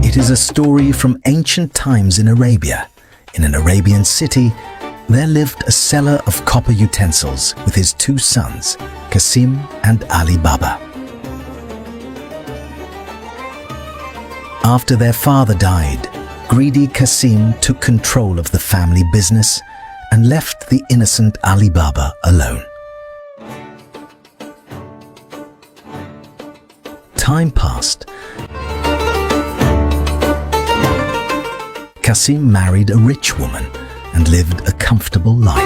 It is a story from ancient times in Arabia. In an Arabian city, there lived a seller of copper utensils with his two sons, Cassim and Ali Baba. After their father died, greedy Cassim took control of the family business and left the innocent Ali Baba alone. Time passed. Cassim married a rich woman and lived a comfortable life.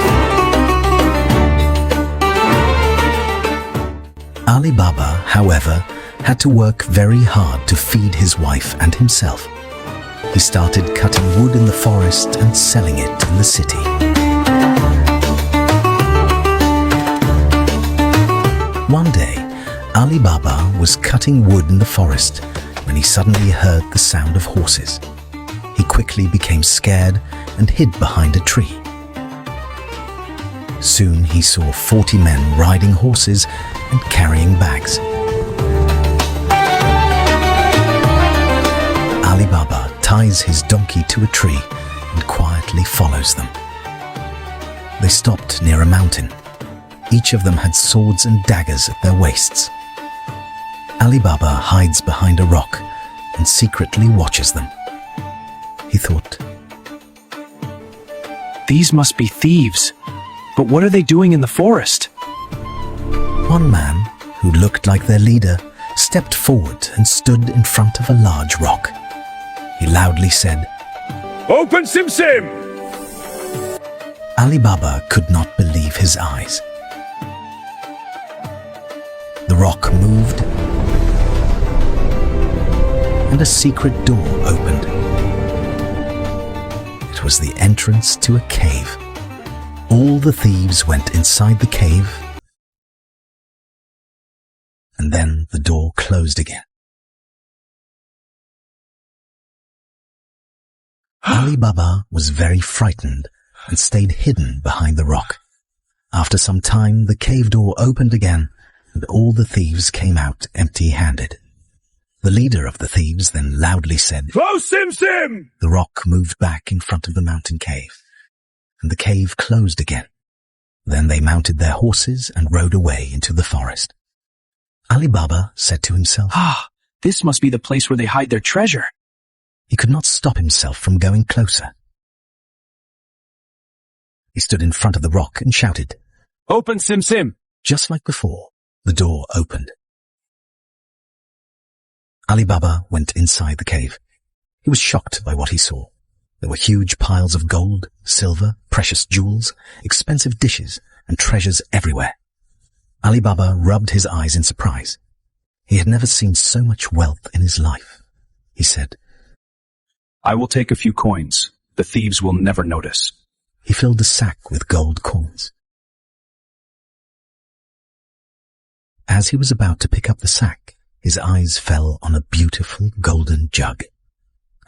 Ali Baba, however, had to work very hard to feed his wife and himself. He started cutting wood in the forest and selling it in the city. One day, Ali Baba was cutting wood in the forest when he suddenly heard the sound of horses. He quickly became scared and hid behind a tree. Soon he saw 40 men riding horses and carrying bags. Ali Baba ties his donkey to a tree and quietly follows them. They stopped near a mountain. Each of them had swords and daggers at their waists. Ali Baba hides behind a rock and secretly watches them. He thought, "These must be thieves. But what are they doing in the forest?" One man, who looked like their leader, stepped forward and stood in front of a large rock. He loudly said, "Open Sim Sim!" Ali Baba could not believe his eyes. The rock moved, and a secret door opened. It was the entrance to a cave. All the thieves went inside the cave, and then the door closed again. Ali Baba was very frightened and stayed hidden behind the rock. After some time, the cave door opened again, and all the thieves came out empty-handed. The leader of the thieves then loudly said, "Close Sim Sim!" The rock moved back in front of the mountain cave, and the cave closed again. Then they mounted their horses and rode away into the forest. Ali Baba said to himself, This must be the place where they hide their treasure. He could not stop himself from going closer. He stood in front of the rock and shouted, "Open Sim Sim!" Just like before, the door opened. Ali Baba went inside the cave. He was shocked by what he saw. There were huge piles of gold, silver, precious jewels, expensive dishes, and treasures everywhere. Ali Baba rubbed his eyes in surprise. He had never seen so much wealth in his life. He said, "I will take a few coins. The thieves will never notice." He filled a sack with gold coins. As he was about to pick up the sack, his eyes fell on a beautiful golden jug.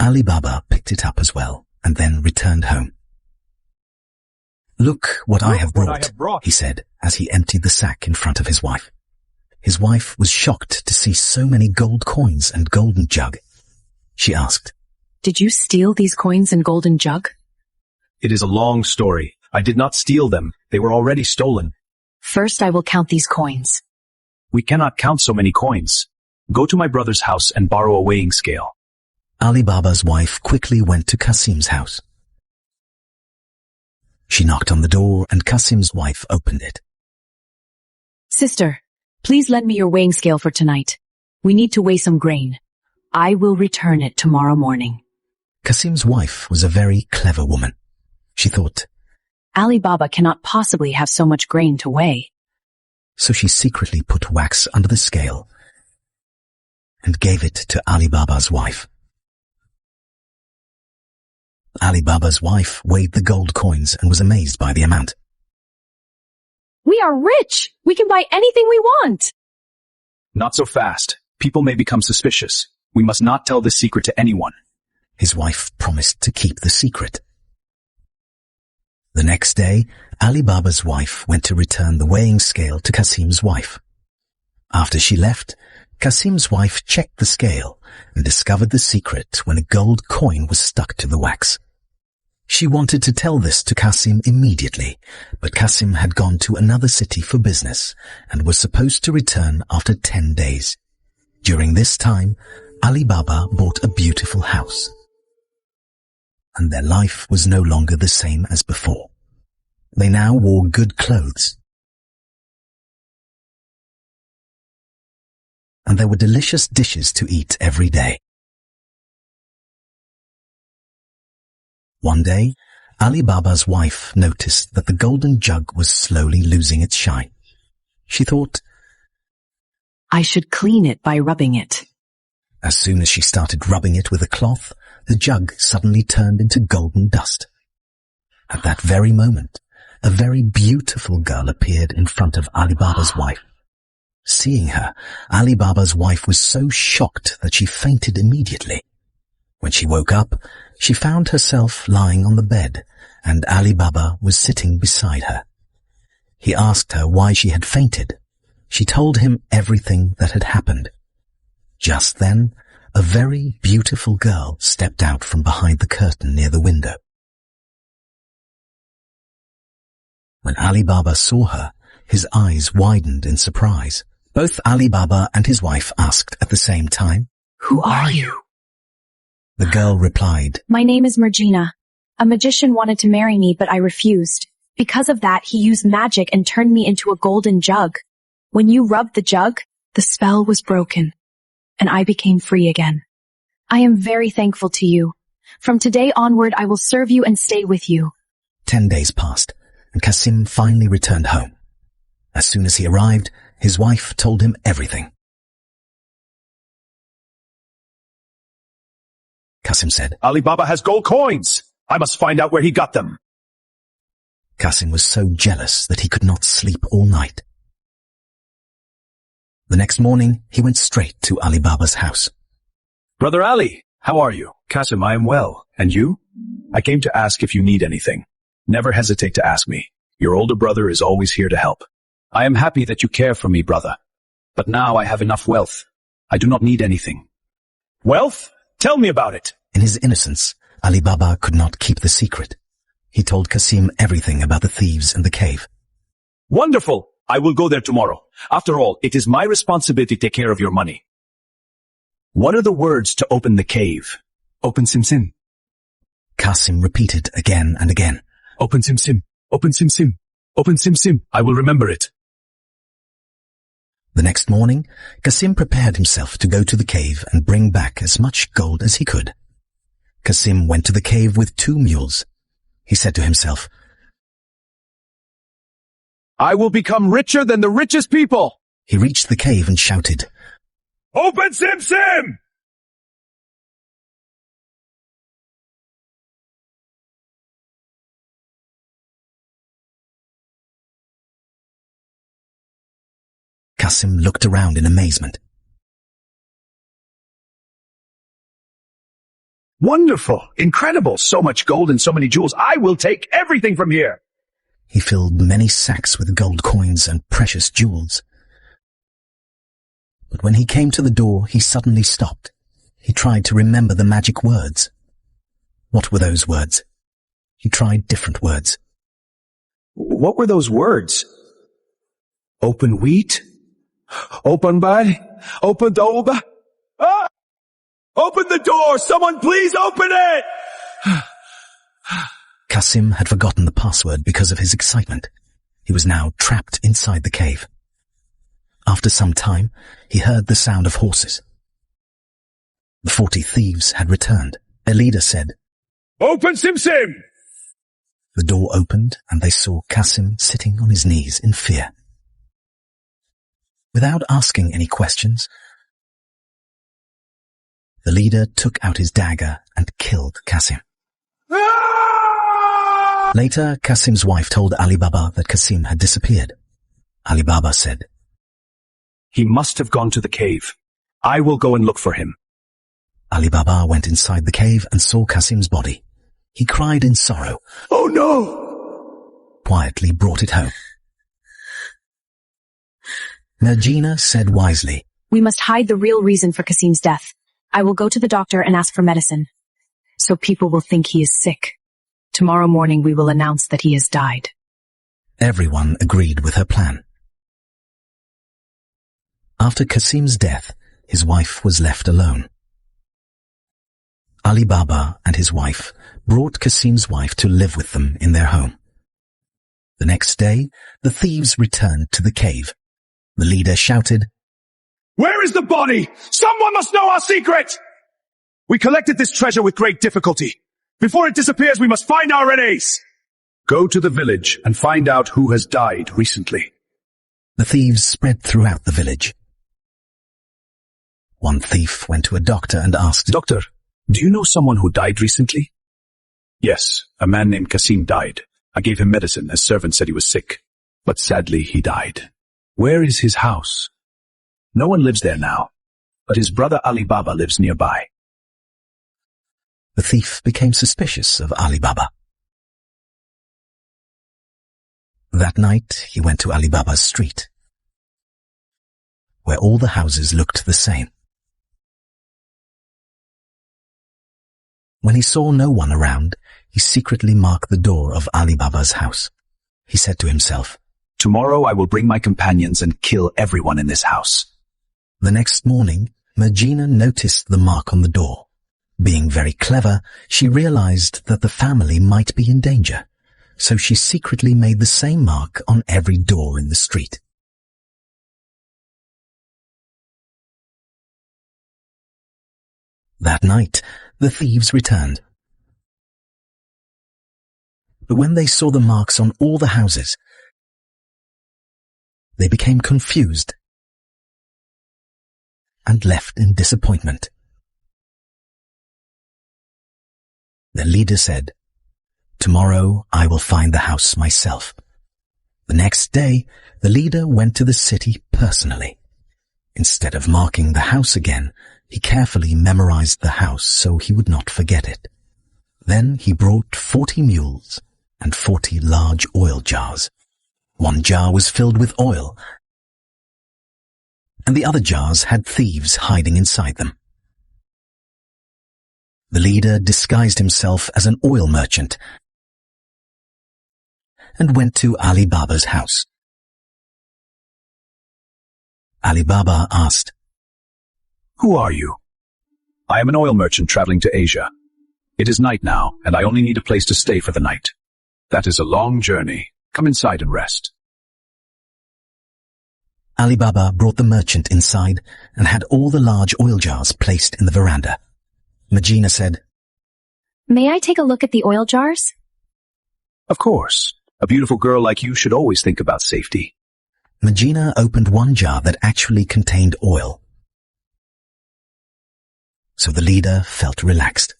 Ali Baba picked it up as well and then returned home. "Look what I have brought," he said as he emptied the sack in front of his wife. His wife was shocked to see so many gold coins and golden jug. She asked, "Did you steal these coins and golden jug?" "It is a long story. I did not steal them. They were already stolen." "First I will count these coins." "We cannot count so many coins. Go to my brother's house and borrow a weighing scale." Ali Baba's wife quickly went to Cassim's house. She knocked on the door and Cassim's wife opened it. "Sister, please lend me your weighing scale for tonight. We need to weigh some grain. I will return it tomorrow morning." Cassim's wife was a very clever woman. She thought, Ali Baba cannot possibly have so much grain to weigh. So she secretly put wax under the scale and gave it to Ali Baba's wife. Ali Baba's wife weighed the gold coins and was amazed by the amount. "We are rich! We can buy anything we want!" "Not so fast. People may become suspicious. We must not tell this secret to anyone." His wife promised to keep the secret. The next day, Ali Baba's wife went to return the weighing scale to Cassim's wife. After she left, Cassim's wife checked the scale and discovered the secret when a gold coin was stuck to the wax. She wanted to tell this to Cassim immediately, but Cassim had gone to another city for business and was supposed to return after 10 days. During this time, Ali Baba bought a beautiful house, and their life was no longer the same as before. They now wore good clothes, and there were delicious dishes to eat every day. One day, Ali Baba's wife noticed that the golden jug was slowly losing its shine. She thought, I should clean it by rubbing it. As soon as she started rubbing it with a cloth, the jug suddenly turned into golden dust. At that very moment, a very beautiful girl appeared in front of Ali Baba's wife. Seeing her, Ali Baba's wife was so shocked that she fainted immediately. When she woke up, she found herself lying on the bed, and Ali Baba was sitting beside her. He asked her why she had fainted. She told him everything that had happened. Just then, a very beautiful girl stepped out from behind the curtain near the window. When Ali Baba saw her, his eyes widened in surprise. Both Ali Baba and his wife asked at the same time, Who are you? The girl replied, My name is Marjana. A magician wanted to marry me, but I refused. Because of that, he used magic and turned me into a golden jug. When you rubbed the jug, the spell was broken, and I became free again. I am very thankful to you. From today onward, I will serve you and stay with you. 10 days passed, and Cassim finally returned home. As soon as he arrived, his wife told him everything. Cassim said, Ali Baba has gold coins. I must find out where he got them. Cassim was so jealous that he could not sleep all night. The next morning, he went straight to Ali Baba's house. Brother Ali, how are you? Cassim, I am well. And you? I came to ask if you need anything. Never hesitate to ask me. Your older brother is always here to help. I am happy that you care for me, brother. But now I have enough wealth. I do not need anything. Wealth? Tell me about it. In his innocence, Ali Baba could not keep the secret. He told Cassim everything about the thieves and the cave. Wonderful. I will go there tomorrow. After all, it is my responsibility to take care of your money. What are the words to open the cave? Open Sim Sim. Cassim repeated again and again. Open Sim Sim. Open Sim Sim. Open Sim Sim. I will remember it. The next morning, Cassim prepared himself to go to the cave and bring back as much gold as he could. Cassim went to the cave with 2 mules. He said to himself, I will become richer than the richest people. He reached the cave and shouted, Open Sim Sim! Cassim looked around in amazement. Wonderful. Incredible. So much gold and so many jewels. I will take everything from here. He filled many sacks with gold coins and precious jewels. But when he came to the door, he suddenly stopped. He tried to remember the magic words. What were those words? He tried different words. What were those words? Open wheat? Open body? Open doba? Ah! Open the door! Someone please open it! Cassim had forgotten the password because of his excitement. He was now trapped inside the cave. After some time, he heard the sound of horses. The 40 thieves had returned. Their leader said, Open Sim Sim! The door opened and they saw Cassim sitting on his knees in fear. Without asking any questions, the leader took out his dagger and killed Cassim. Later, Cassim's wife told Ali Baba that Cassim had disappeared. Ali Baba said, He must have gone to the cave. I will go and look for him. Ali Baba went inside the cave and saw Cassim's body. He cried in sorrow. Oh no! Quietly brought it home. Marjana said wisely, We must hide the real reason for Cassim's death. I will go to the doctor and ask for medicine. So people will think he is sick. Tomorrow morning we will announce that he has died. Everyone agreed with her plan. After Cassim's death, his wife was left alone. Ali Baba and his wife brought Cassim's wife to live with them in their home. The next day, the thieves returned to the cave. The leader shouted, Where is the body? Someone must know our secret! We collected this treasure with great difficulty. Before it disappears, we must find our enemies. Go to the village and find out who has died recently. The thieves spread throughout the village. One thief went to a doctor and asked, Doctor, do you know someone who died recently? Yes, a man named Cassim died. I gave him medicine as servant said he was sick. But sadly, he died. Where is his house? No one lives there now, but his brother Ali Baba lives nearby. The thief became suspicious of Ali Baba. That night, he went to Ali Baba's street, where all the houses looked the same. When he saw no one around, he secretly marked the door of Ali Baba's house. He said to himself, Tomorrow I will bring my companions and kill everyone in this house. The next morning, Marjana noticed the mark on the door. Being very clever, she realized that the family might be in danger, so she secretly made the same mark on every door in the street. That night, the thieves returned. But when they saw the marks on all the houses, they became confused and left in disappointment. The leader said, Tomorrow I will find the house myself. The next day, the leader went to the city personally. Instead of marking the house again, he carefully memorized the house so he would not forget it. Then he brought 40 mules and 40 large oil jars. One jar was filled with oil, and the other jars had thieves hiding inside them. The leader disguised himself as an oil merchant and went to Ali Baba's house. Ali Baba asked, Who are you? I am an oil merchant traveling to Asia. It is night now, and I only need a place to stay for the night. That is a long journey. Come inside and rest. Ali Baba brought the merchant inside and had all the large oil jars placed in the veranda. Marjana said, May I take a look at the oil jars? Of course. A beautiful girl like you should always think about safety. Marjana opened one jar that actually contained oil. So the leader felt relaxed.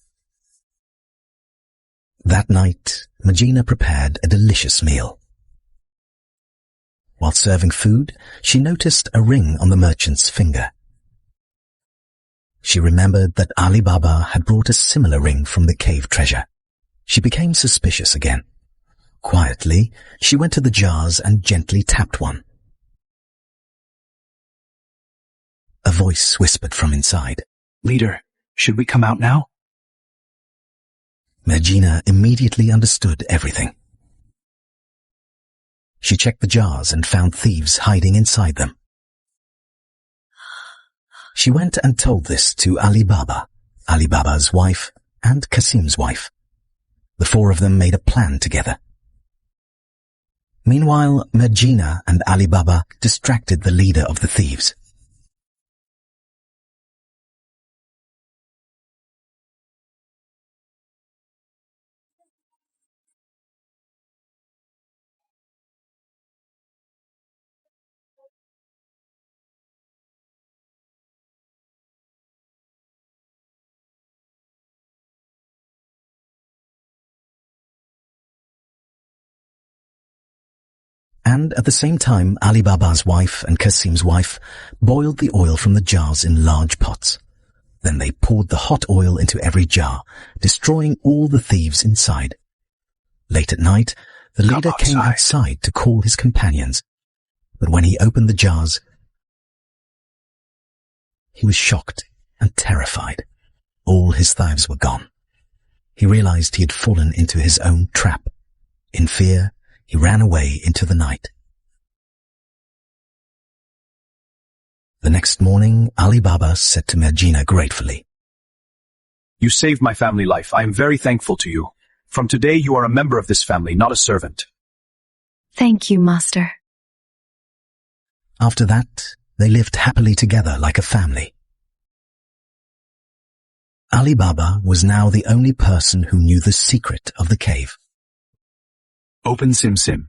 That night, Marjana prepared a delicious meal. While serving food, she noticed a ring on the merchant's finger. She remembered that Ali Baba had brought a similar ring from the cave treasure. She became suspicious again. Quietly, she went to the jars and gently tapped one. A voice whispered from inside, Leader, should we come out now? Marjana immediately understood everything. She checked the jars and found thieves hiding inside them. She went and told this to Ali Baba, Ali Baba's wife, and Cassim's wife. The four of them made a plan together. Meanwhile, Marjana and Ali Baba distracted the leader of the thieves. And at the same time, Ali Baba's wife and Cassim's wife boiled the oil from the jars in large pots. Then they poured the hot oil into every jar, destroying all the thieves inside. Late at night, the leader came outside to call his companions. But when he opened the jars, He was shocked and terrified. All his thieves were gone. He realized he had fallen into his own trap. In fear, he ran away into the night. The next morning, Ali Baba said to Marjana gratefully, You saved my family life. I am very thankful to you. From today, you are a member of this family, not a servant. Thank you, Master. After that, they lived happily together like a family. Ali Baba was now the only person who knew the secret of the cave. Open Sim Sim.